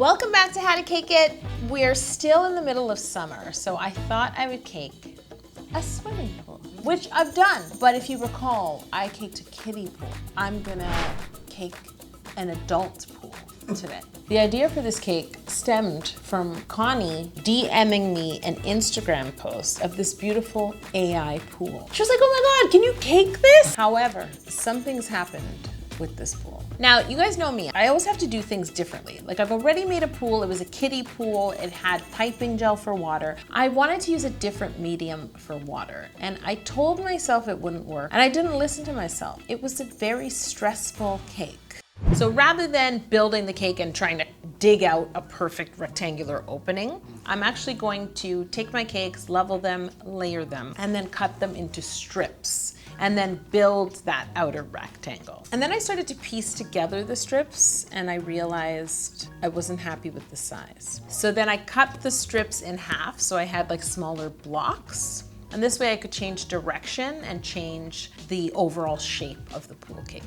Welcome back to How to Cake It. We're still in the middle of summer, so I thought I would cake a swimming pool, which I've done. But if you recall, I caked a kiddie pool. I'm gonna cake an adult pool today. The idea for this cake stemmed from Connie DMing me an Instagram post of this beautiful AI pool. She was like, oh my God, can you cake this? However, something's happened with this pool. Now, you guys know me, I always have to do things differently. Like I've already made a pool, it was a kiddie pool, it had piping gel for water. I wanted to use a different medium for water, and I told myself it wouldn't work, and I didn't listen to myself. It was a very stressful cake. So rather than building the cake and trying to dig out a perfect rectangular opening, I'm actually going to take my cakes, level them, layer them, and then cut them into strips, and then build that outer rectangle. And then I started to piece together the strips, and I realized I wasn't happy with the size. So then I cut the strips in half, so I had like smaller blocks. And this way I could change direction and change the overall shape of the pool cake.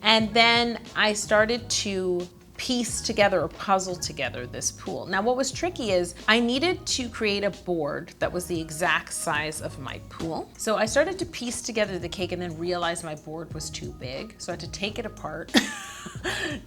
And then I started to piece together or puzzle together this pool. Now what was tricky is I needed to create a board that was the exact size of my pool. So I started to piece together the cake and then realized my board was too big. So I had to take it apart,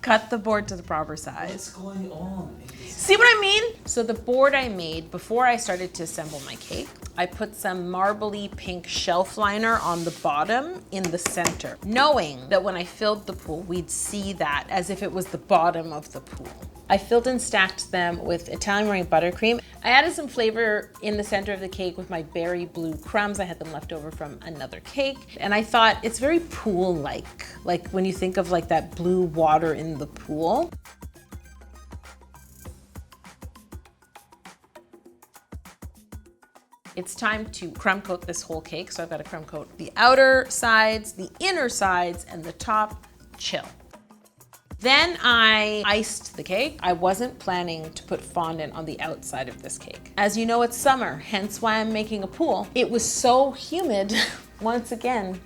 cut the board to the proper size. What's going on? See what I mean? So the board I made before I started to assemble my cake, I put some marbly pink shelf liner on the bottom in the center, knowing that when I filled the pool, we'd see that as if it was the bottom of the pool. I filled and stacked them with Italian meringue buttercream. I added some flavor in the center of the cake with my berry blue crumbs. I had them left over from another cake. And I thought it's very pool-like when you think of like that blue water in the pool. It's time to crumb coat this whole cake. So I've got to crumb coat the outer sides, the inner sides, and the top chill. Then I iced the cake. I wasn't planning to put fondant on the outside of this cake. As you know, it's summer, hence why I'm making a pool. It was so humid, once again,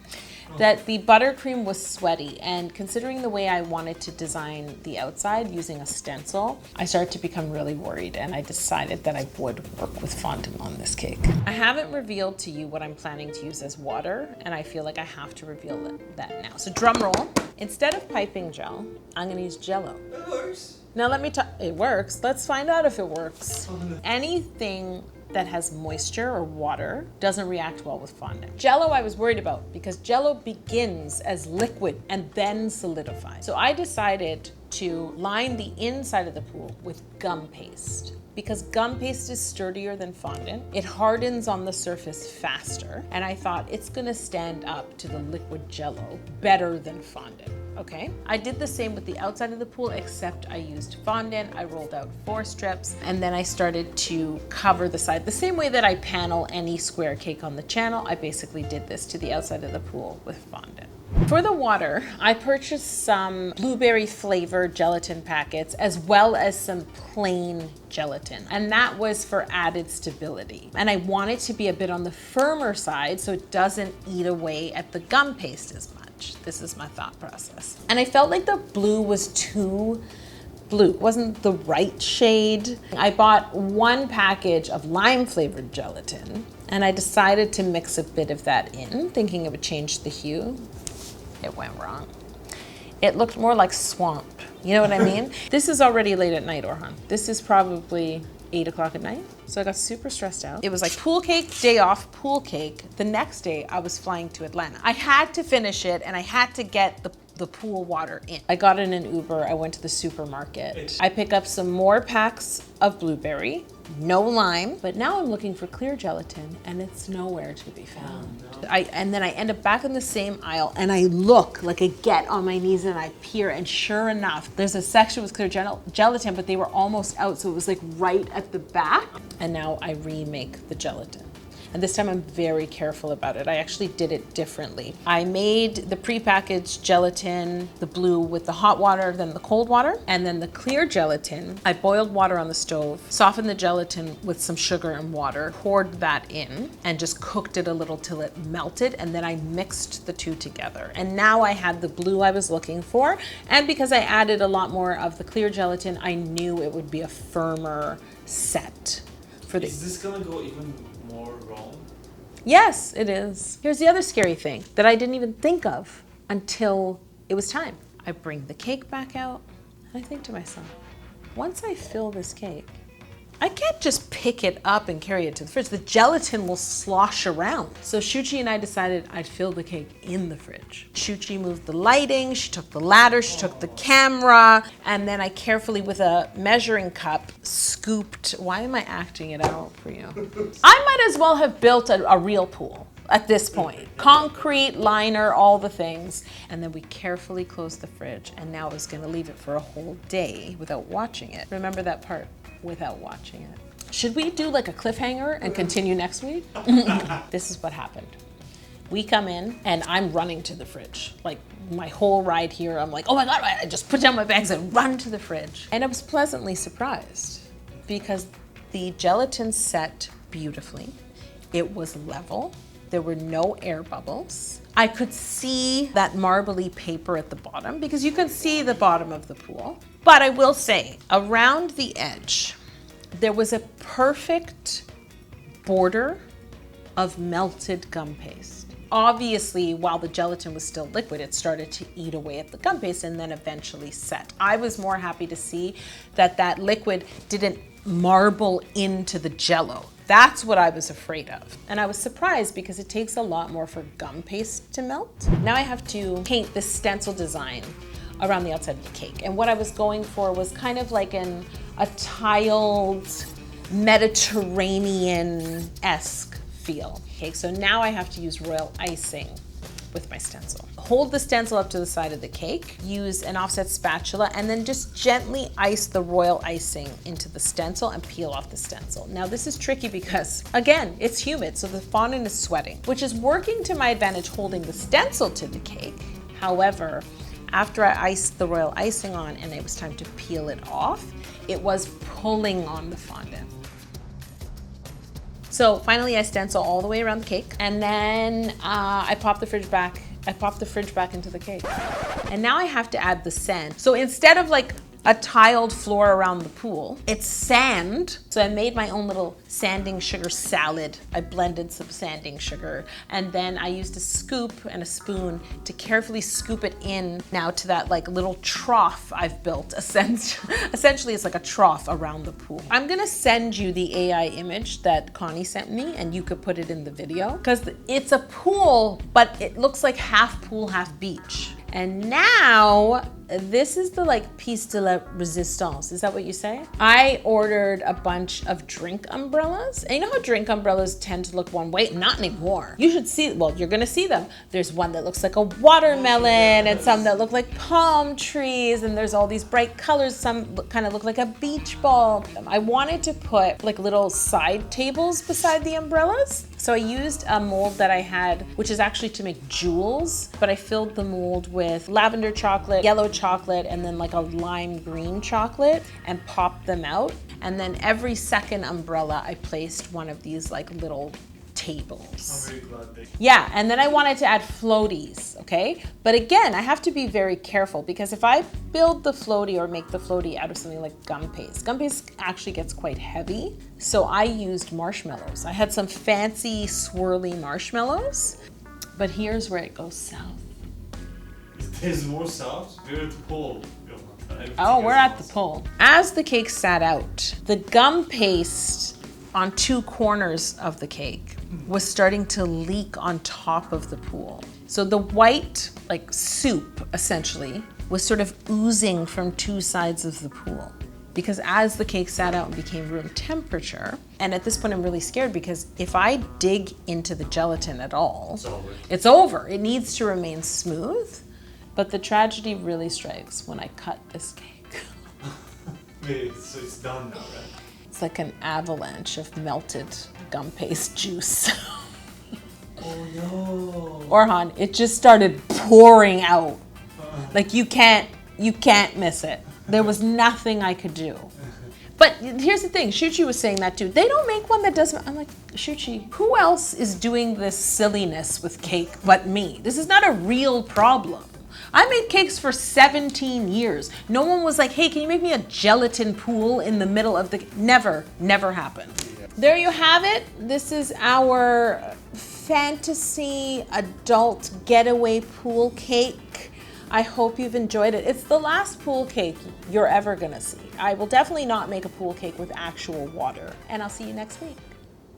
that the buttercream was sweaty, and considering the way I wanted to design the outside using a stencil, I started to become really worried, and I decided that I would work with fondant on this cake. I haven't revealed to you what I'm planning to use as water, and I feel like I have to reveal that now. So drum roll. Instead of piping gel, I'm gonna use Jello. It works. Now let me talk, it works. Let's find out if it works. Anything that has moisture or water doesn't react well with fondant. Jello I was worried about because Jello begins as liquid and then solidifies. So I decided to line the inside of the pool with gum paste. Because gum paste is sturdier than fondant, it hardens on the surface faster, and I thought it's gonna stand up to the liquid Jello better than fondant. Okay, I did the same with the outside of the pool, except I used fondant. I rolled out 4 strips, and then I started to cover the side. The same way that I panel any square cake on the channel, I basically did this to the outside of the pool with fondant. For the water, I purchased some blueberry flavored gelatin packets as well as some plain gelatin, and that was for added stability. And I want it to be a bit on the firmer side so it doesn't eat away at the gum paste as much. This is my thought process. And I felt like the blue was too blue. It wasn't the right shade. I bought 1 package of lime flavored gelatin, and I decided to mix a bit of that in, thinking it would change the hue. It went wrong. It looked more like swamp. You know what I mean? This is already late at night, Orhan. This is probably 8 o'clock at night. So I got super stressed out. It was like pool cake, day off, pool cake. The next day I was flying to Atlanta. I had to finish it, and I had to get the pool water in. I got in an Uber, I went to the supermarket. I picked up some more packs of blueberry, no lime, but now I'm looking for clear gelatin and it's nowhere to be found. And then I end up back in the same aisle, and I look, like I get on my knees and I peer, and sure enough, there's a section with clear gelatin, but they were almost out, so it was like right at the back. And now I remake the gelatin. And this time I'm very careful about it. I actually did it differently. I made the prepackaged gelatin, the blue with the hot water, then the cold water, and then the clear gelatin. I boiled water on the stove, softened the gelatin with some sugar and water, poured that in, and just cooked it a little till it melted, and then I mixed the two together. And now I had the blue I was looking for, and because I added a lot more of the clear gelatin, I knew it would be a firmer set. Is this gonna go even more wrong? Yes, it is. Here's the other scary thing that I didn't even think of until it was time. I bring the cake back out, and I think to myself, once I fill this cake, I can't just pick it up and carry it to the fridge. The gelatin will slosh around. So Shuchi and I decided I'd fill the cake in the fridge. Shuchi moved the lighting, she took the ladder, she took the camera, and then I carefully, with a measuring cup, scooped. Why am I acting it out for you? I might as well have built a real pool at this point. Concrete, liner, all the things. And then we carefully closed the fridge, and now I was gonna leave it for a whole day without watching it. Remember that part? Without watching it. Should we do like a cliffhanger and continue next week? This is what happened. We come in and I'm running to the fridge. Like my whole ride here, I'm like, oh my God, I just put down my bags and run to the fridge. And I was pleasantly surprised because the gelatin set beautifully. It was level. There were no air bubbles. I could see that marbly paper at the bottom because you can see the bottom of the pool. But I will say, around the edge, there was a perfect border of melted gum paste. Obviously, while the gelatin was still liquid, it started to eat away at the gum paste and then eventually set. I was more happy to see that that liquid didn't marble into the Jello. That's what I was afraid of. And I was surprised because it takes a lot more for gum paste to melt. Now I have to paint this stencil design around the outside of the cake. And what I was going for was kind of like a tiled Mediterranean-esque feel. Okay, so now I have to use royal icing with my stencil. Hold the stencil up to the side of the cake, use an offset spatula, and then just gently ice the royal icing into the stencil and peel off the stencil. Now this is tricky because, again, it's humid, so the fondant is sweating, which is working to my advantage holding the stencil to the cake. However, after I iced the royal icing on and it was time to peel it off, it was pulling on the fondant. So finally I stencil all the way around the cake, and then I pop the fridge back into the cake. And now I have to add the sand. So instead of like a tiled floor around the pool, it's sand. So I made my own little sanding sugar salad. I blended some sanding sugar, and then I used a scoop and a spoon to carefully scoop it in now to that like little trough I've built. Essentially it's like a trough around the pool. I'm gonna send you the AI image that Connie sent me, and you could put it in the video, because it's a pool, but it looks like half pool, half beach. And now, this is the like piece de la resistance. Is that what you say? I ordered a bunch of drink umbrellas. And you know how drink umbrellas tend to look one way? Not anymore. You should see, well, you're gonna see them. There's one that looks like a watermelon and some that look like palm trees, and there's all these bright colors. Some kind of look like a beach ball. I wanted to put like little side tables beside the umbrellas. So I used a mold that I had, which is actually to make jewels, but I filled the mold with lavender chocolate, yellow chocolate, and then like a lime green chocolate, and popped them out. And then every second umbrella, I placed one of these like little tables. I'm very glad they... Yeah, and then I wanted to add floaties, okay? But again, I have to be very careful, because if I build the floaty or make the floaty out of something like gum paste actually gets quite heavy. So I used marshmallows. I had some fancy swirly marshmallows, but here's where it goes south. There's more south? We're at the pool. Oh, we're at the pool. As the cake sat out, the gum paste on two corners of the cake was starting to leak on top of the pool. So the white, like soup, essentially, was sort of oozing from two sides of the pool. Because as the cake sat out and became room temperature, and at this point I'm really scared, because if I dig into the gelatin at all, it's over. It needs to remain smooth. But the tragedy really strikes when I cut this cake. Wait, so it's done now, right? It's like an avalanche of melted gum paste juice. Oh no. Orhan, it just started pouring out. Like you can't miss it. There was nothing I could do. But here's the thing, Shuchi was saying that too. They don't make one that doesn't, I'm like, Shuchi, who else is doing this silliness with cake but me? This is not a real problem. I made cakes for 17 years. No one was like, hey, can you make me a gelatin pool in the middle of the, never happened. There you have it. This is our fantasy adult getaway pool cake. I hope you've enjoyed it. It's the last pool cake you're ever gonna see. I will definitely not make a pool cake with actual water. And I'll see you next week.